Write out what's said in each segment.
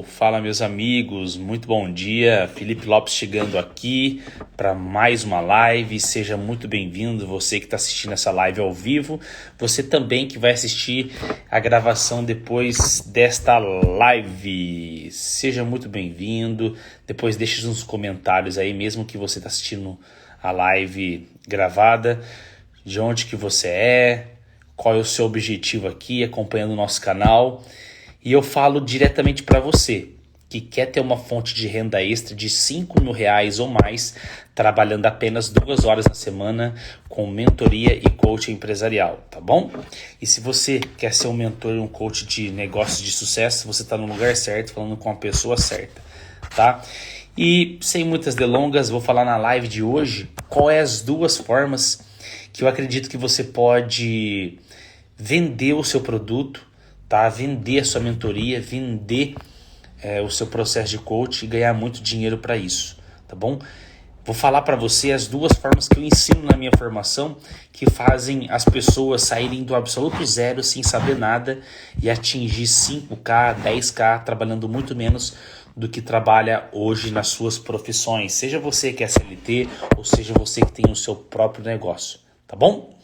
Fala meus amigos, muito bom dia, Felipe Lopes chegando aqui para mais uma live, seja muito bem-vindo, você que está assistindo essa live ao vivo, você também que vai assistir a gravação depois desta live, seja muito bem-vindo, depois deixe nos comentários aí, mesmo que você está assistindo a live gravada, de onde que você é, qual é o seu objetivo aqui, acompanhando o nosso canal. E eu falo diretamente para você que quer ter uma fonte de renda extra de R$ 5.000 ou mais, trabalhando apenas 2 horas na semana com mentoria e coaching empresarial, tá bom? E se você quer ser um mentor e um coach de negócios de sucesso, você está no lugar certo, falando com a pessoa certa, tá? E sem muitas delongas, vou falar na live de hoje qual é as 2 formas que eu acredito que você pode vender o seu produto, tá? Vender a sua mentoria, vender o seu processo de coach e ganhar muito dinheiro para isso, tá bom? Vou falar para você as 2 formas que eu ensino na minha formação que fazem as pessoas saírem do absoluto zero sem saber nada e atingir 5K, 10K, trabalhando muito menos do que trabalha hoje nas suas profissões. Seja você que é CLT ou seja você que tem o seu próprio negócio, tá bom?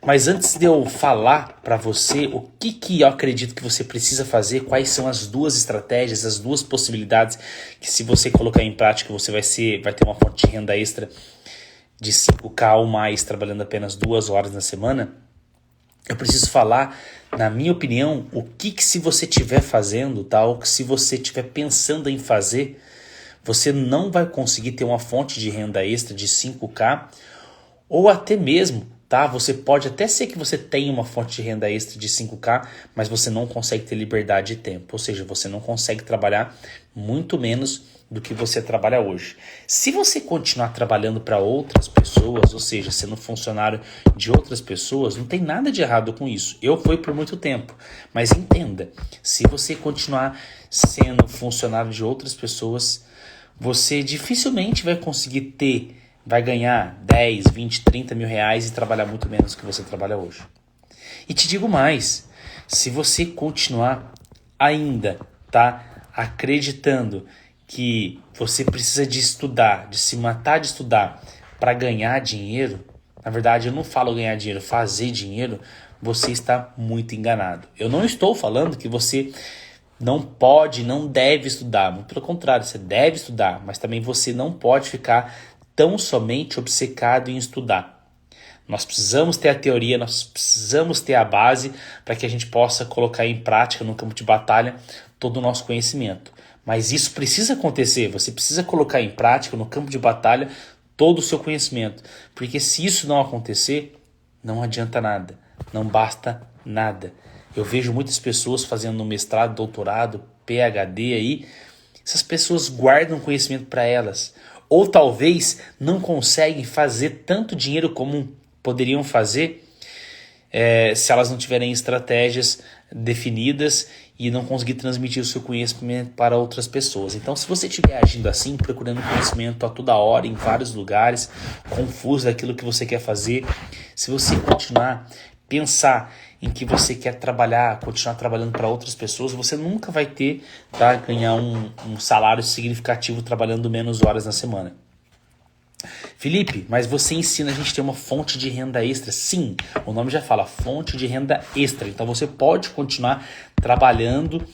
Mas antes de eu falar para você o que eu acredito que você precisa fazer, quais são as 2 estratégias, as 2 possibilidades que se você colocar em prática você vai ter uma fonte de renda extra de 5K ou mais trabalhando apenas 2 horas na semana, eu preciso falar, na minha opinião, o que se você estiver fazendo, tá? Ou que se você estiver pensando em fazer, você não vai conseguir ter uma fonte de renda extra de 5K ou até mesmo, tá? Você pode até ser que você tenha uma fonte de renda extra de 5K, mas você não consegue ter liberdade de tempo. Ou seja, você não consegue trabalhar muito menos do que você trabalha hoje. Se você continuar trabalhando para outras pessoas, ou seja, sendo funcionário de outras pessoas, não tem nada de errado com isso. Eu fui por muito tempo, mas entenda, se você continuar sendo funcionário de outras pessoas, você dificilmente vai ganhar 10, 20, 30 mil reais e trabalhar muito menos do que você trabalha hoje. E te digo mais, se você continuar ainda, tá, acreditando que você precisa de estudar, de se matar de estudar para ganhar dinheiro, na verdade eu não falo ganhar dinheiro, fazer dinheiro, você está muito enganado. Eu não estou falando que você não pode, não deve estudar, muito pelo contrário, você deve estudar, mas também você não pode ficar tão somente obcecado em estudar. Nós precisamos ter a teoria, nós precisamos ter a base para que a gente possa colocar em prática no campo de batalha todo o nosso conhecimento. Mas isso precisa acontecer, você precisa colocar em prática no campo de batalha todo o seu conhecimento. Porque se isso não acontecer, não adianta nada, não basta nada. Eu vejo muitas pessoas fazendo mestrado, doutorado, PhD aí, essas pessoas guardam conhecimento para elas. Ou talvez não conseguem fazer tanto dinheiro como poderiam fazer se elas não tiverem estratégias definidas e não conseguir transmitir o seu conhecimento para outras pessoas. Então, se você estiver agindo assim, procurando conhecimento a toda hora, em vários lugares, confuso daquilo que você quer fazer, se você pensar em que você quer continuar trabalhando para outras pessoas, você nunca vai ganhar um salário significativo trabalhando menos horas na semana. Felipe, mas você ensina a gente ter uma fonte de renda extra? Sim, o nome já fala, fonte de renda extra. Então você pode continuar trabalhando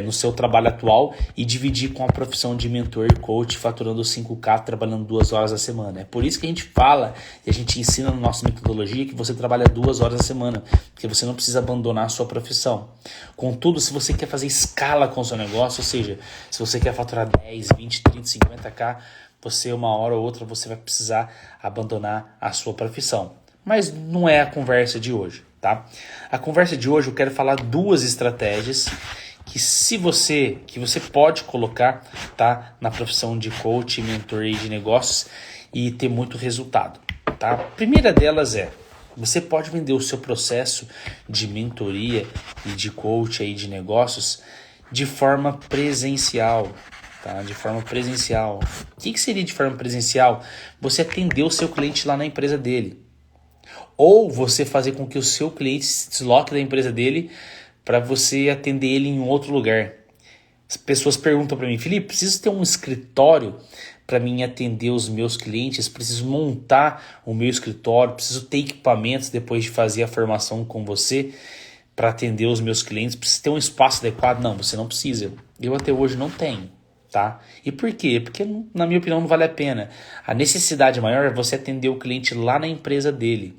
no seu trabalho atual e dividir com a profissão de mentor e coach, faturando 5K, trabalhando 2 horas na semana. É por isso que a gente fala e a gente ensina na nossa metodologia que você trabalha 2 horas na semana, porque você não precisa abandonar a sua profissão. Contudo, se você quer fazer escala com o seu negócio, ou seja, se você quer faturar 10, 20, 30, 50K, você uma hora ou outra você vai precisar abandonar a sua profissão. Mas não é a conversa de hoje, tá? A conversa de hoje eu quero falar 2 estratégias que você pode colocar, tá, na profissão de coach, mentor de negócios e ter muito resultado, tá? A primeira delas você pode vender o seu processo de mentoria e de coach aí de negócios de forma presencial. Tá? De forma presencial. O que seria de forma presencial? Você atender o seu cliente lá na empresa dele. Ou você fazer com que o seu cliente se desloque da empresa dele para você atender ele em outro lugar. As pessoas perguntam para mim, Felipe, preciso ter um escritório para mim atender os meus clientes, preciso montar o meu escritório, preciso ter equipamentos depois de fazer a formação com você para atender os meus clientes, preciso ter um espaço adequado. Não, você não precisa. Eu até hoje não tenho, tá? E por quê? Porque, na minha opinião, não vale a pena. A necessidade maior é você atender o cliente lá na empresa dele.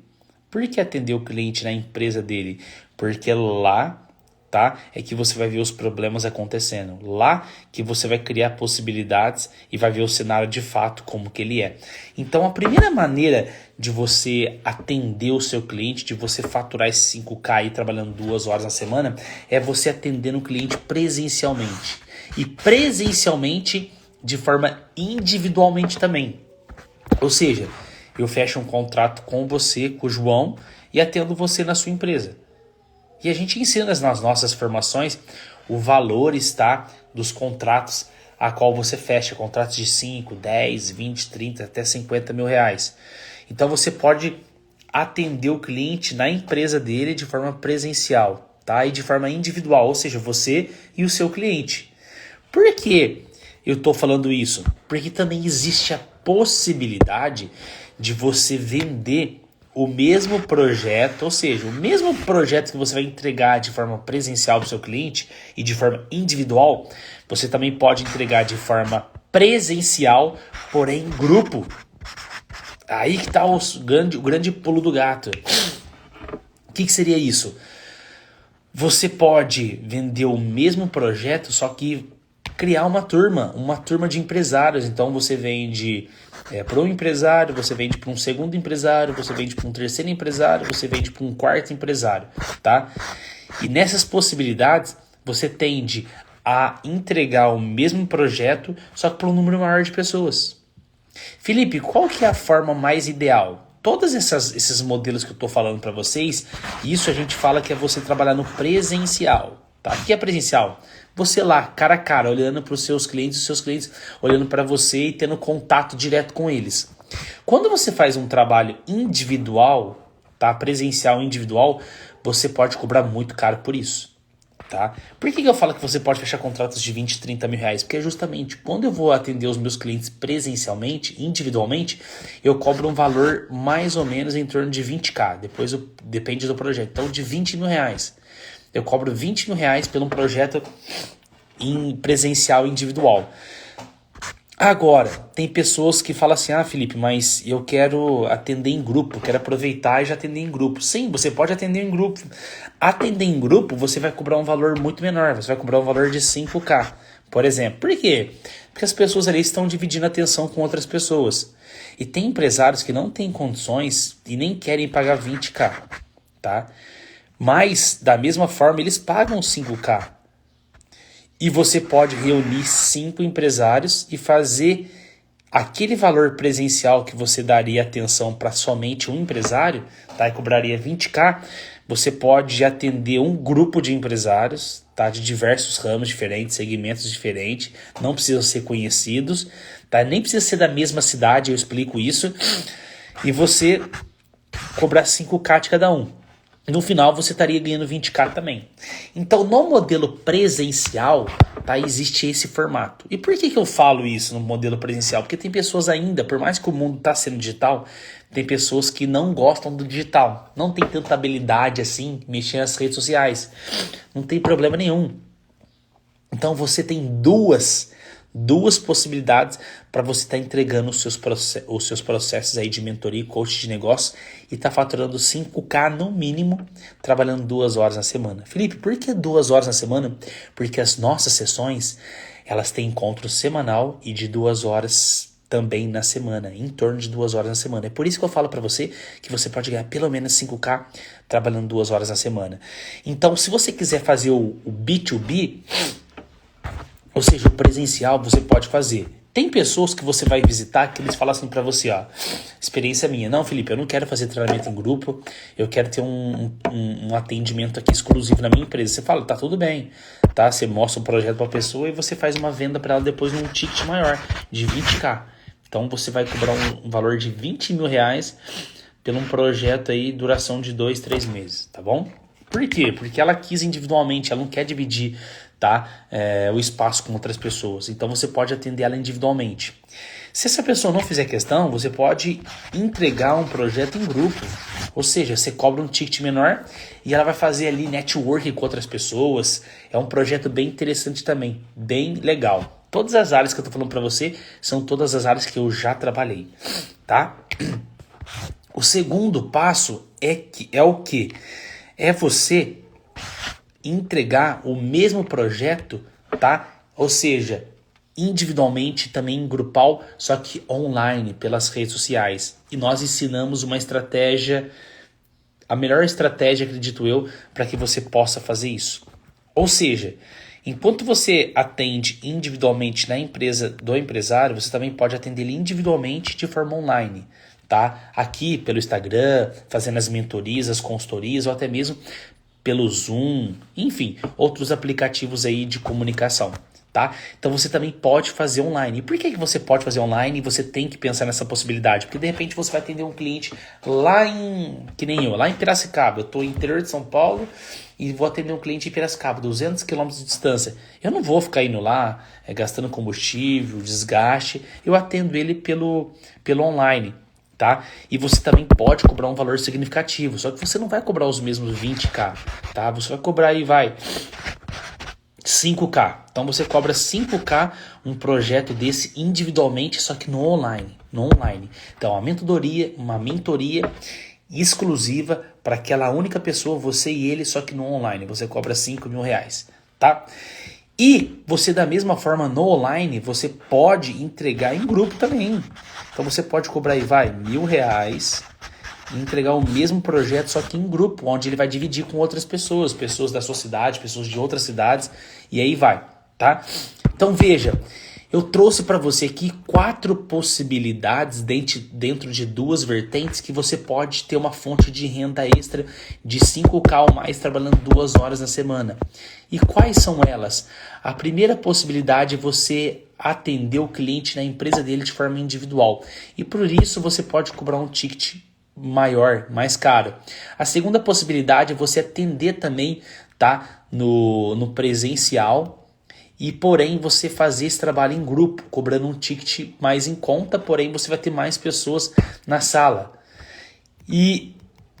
Por que atender o cliente na empresa dele? Porque lá, tá, é que você vai ver os problemas acontecendo. Lá que você vai criar possibilidades e vai ver o cenário de fato como que ele é. Então a primeira maneira de você atender o seu cliente, de você faturar esse 5K aí trabalhando 2 horas na semana, é você atendendo o cliente presencialmente. E presencialmente de forma individualmente também. Ou seja, eu fecho um contrato com você, com o João, e atendo você na sua empresa. E a gente ensina nas nossas formações o valor dos contratos a qual você fecha. Contratos de 5, 10, 20, 30, até 50 mil reais. Então você pode atender o cliente na empresa dele de forma presencial, tá? E de forma individual, ou seja, você e o seu cliente. Por que eu estou falando isso? Porque também existe a possibilidade de você vender o mesmo projeto, ou seja, o mesmo projeto que você vai entregar de forma presencial para o seu cliente e de forma individual, você também pode entregar de forma presencial, porém em grupo. Aí que está o grande pulo do gato. O que seria isso? Você pode vender o mesmo projeto, só que criar uma turma de empresários. Então você vende para um empresário, você vende para um segundo empresário, você vende para um terceiro empresário, você vende para um quarto empresário, tá? E nessas possibilidades você tende a entregar o mesmo projeto, só que para um número maior de pessoas. Felipe, qual que é a forma mais ideal? Todos esses modelos que eu estou falando para vocês, isso a gente fala que é você trabalhar no presencial, tá? O que é presencial? Você lá, cara a cara, olhando para os seus clientes olhando para você e tendo contato direto com eles. Quando você faz um trabalho individual, tá? Presencial individual, você pode cobrar muito caro por isso, tá? Por que eu falo que você pode fechar contratos de 20, 30 mil reais? Porque justamente quando eu vou atender os meus clientes presencialmente, individualmente, eu cobro um valor mais ou menos em torno de 20k, depois depende do projeto, então de 20 mil reais. Eu cobro 20 mil reais por um projeto em presencial individual. Agora, tem pessoas que falam assim, Felipe, mas eu quero atender em grupo, quero aproveitar e já atender em grupo. Sim, você pode atender em grupo. Atender em grupo, você vai cobrar um valor muito menor, você vai cobrar um valor de 5k, por exemplo. Por quê? Porque as pessoas ali estão dividindo a atenção com outras pessoas. E tem empresários que não têm condições e nem querem pagar 20k, tá? Mas, da mesma forma, eles pagam 5k. E você pode reunir 5 empresários e fazer aquele valor presencial que você daria atenção para somente um empresário, tá? E cobraria 20k, você pode atender um grupo de empresários, tá? De diversos ramos diferentes, segmentos diferentes, não precisam ser conhecidos, tá? Nem precisa ser da mesma cidade, eu explico isso. E você cobrar 5k de cada um. No final você estaria ganhando 20k também. Então no modelo presencial, tá, existe esse formato. E por que eu falo isso no modelo presencial? Porque tem pessoas ainda, por mais que o mundo está sendo digital, tem pessoas que não gostam do digital. Não tem tanta habilidade assim, mexer nas redes sociais. Não tem problema nenhum. Então você tem duas possibilidades para você estar entregando os seus processos aí de mentoria e coach de negócio e tá faturando 5k no mínimo, trabalhando 2 horas na semana. Felipe, por que 2 horas na semana? Porque as nossas sessões, elas têm encontro semanal e de 2 horas também na semana, em torno de 2 horas na semana. É por isso que eu falo para você que você pode ganhar pelo menos 5k trabalhando 2 horas na semana. Então, se você quiser fazer o B2B, ou seja, o presencial, você pode fazer. Tem pessoas que você vai visitar que eles falam assim pra você, experiência minha. Não, Felipe, eu não quero fazer treinamento em grupo, eu quero ter um atendimento aqui exclusivo na minha empresa. Você fala, tá tudo bem, tá? Você mostra o projeto pra pessoa e você faz uma venda pra ela depois num ticket maior, de 20k. Então você vai cobrar um valor de 20 mil reais por um projeto aí, duração de 2, 3 meses, tá bom? Por quê? Porque ela quis individualmente, ela não quer dividir tá? O espaço com outras pessoas. Então você pode atender ela individualmente. Se essa pessoa não fizer questão, você pode entregar um projeto em grupo. Ou seja, você cobra um ticket menor e ela vai fazer ali networking com outras pessoas. É um projeto bem interessante também, bem legal. Todas as áreas que eu tô falando para você são todas as áreas que eu já trabalhei, tá? O segundo passo é o quê? É você entregar o mesmo projeto, tá? Ou seja, individualmente, também em grupal, só que online, pelas redes sociais. E nós ensinamos uma estratégia, a melhor estratégia, acredito eu, para que você possa fazer isso. Ou seja, enquanto você atende individualmente na empresa do empresário, você também pode atender ele individualmente de forma online, tá? Aqui pelo Instagram, fazendo as mentorias, as consultorias, ou até mesmo pelo Zoom, enfim, outros aplicativos aí de comunicação. Tá? Então você também pode fazer online. E por que você pode fazer online e você tem que pensar nessa possibilidade? Porque de repente você vai atender um cliente lá que nem eu, lá em Piracicaba. Eu estou no interior de São Paulo e vou atender um cliente em Piracicaba, 200 km de distância. Eu não vou ficar indo lá, gastando combustível, desgaste. Eu atendo ele pelo online. Tá? E você também pode cobrar um valor significativo. Só que você não vai cobrar os mesmos 20k. Tá? Você vai cobrar aí, 5k. Então você cobra 5k um projeto desse individualmente, só que no online. Então uma mentoria exclusiva para aquela única pessoa, você e ele, só que no online. Você cobra R$5.000, tá? E você, da mesma forma, no online, você pode entregar em grupo também. Então você pode cobrar aí, R$1.000 e entregar o mesmo projeto, só que em grupo, onde ele vai dividir com outras pessoas da sua cidade, pessoas de outras cidades, e aí vai, tá? Então veja, eu trouxe para você aqui 4 possibilidades dentro de 2 vertentes que você pode ter uma fonte de renda extra de 5k ou mais trabalhando 2 horas na semana. E quais são elas? A primeira possibilidade é você atender o cliente na empresa dele de forma individual. E por isso você pode cobrar um ticket maior, mais caro. A segunda possibilidade é você atender também, tá, no presencial, e porém você fazer esse trabalho em grupo, cobrando um ticket mais em conta, porém você vai ter mais pessoas na sala. E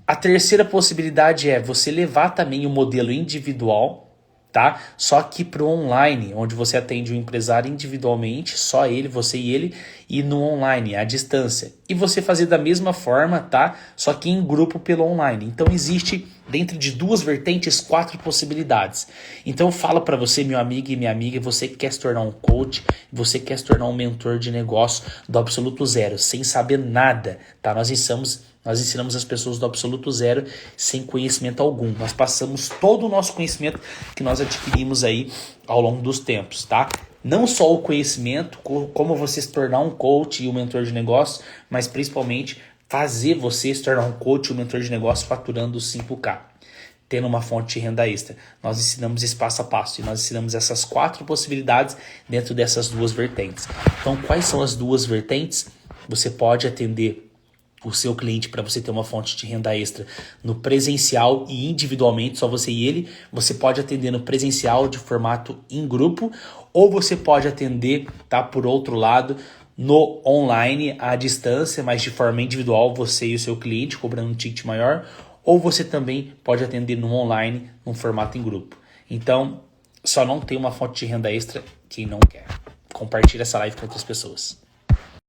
a terceira possibilidade é você levar também o modelo individual, tá? Só que para o online, onde você atende o empresário individualmente, só ele, você e ele, e no online, à distância. E você fazer da mesma forma, tá? Só que em grupo pelo online. Então existe, dentro de 2 vertentes, 4 possibilidades. Então eu falo para você, meu amigo e minha amiga, você que quer se tornar um coach, você quer se tornar um mentor de negócio do absoluto zero, sem saber nada, tá? Nós ensinamos as pessoas do absoluto zero sem conhecimento algum. Nós passamos todo o nosso conhecimento que nós adquirimos aí ao longo dos tempos, tá? Não só o conhecimento, como você se tornar um coach e um mentor de negócio, mas principalmente fazer você se tornar um coach e um mentor de negócio faturando 5k, tendo uma fonte de renda extra. Nós ensinamos esse passo a passo e nós ensinamos essas 4 possibilidades dentro dessas 2 vertentes. Então, quais são as 2 vertentes? Você pode atender o seu cliente para você ter uma fonte de renda extra no presencial e individualmente, só você e ele. Você pode atender no presencial de formato em grupo, ou você pode atender, tá, por outro lado, no online à distância, mas de forma individual, você e o seu cliente, cobrando um ticket maior, ou você também pode atender no online, num formato em grupo. Então, só não tem uma fonte de renda extra quem não quer. Compartilha essa live com outras pessoas.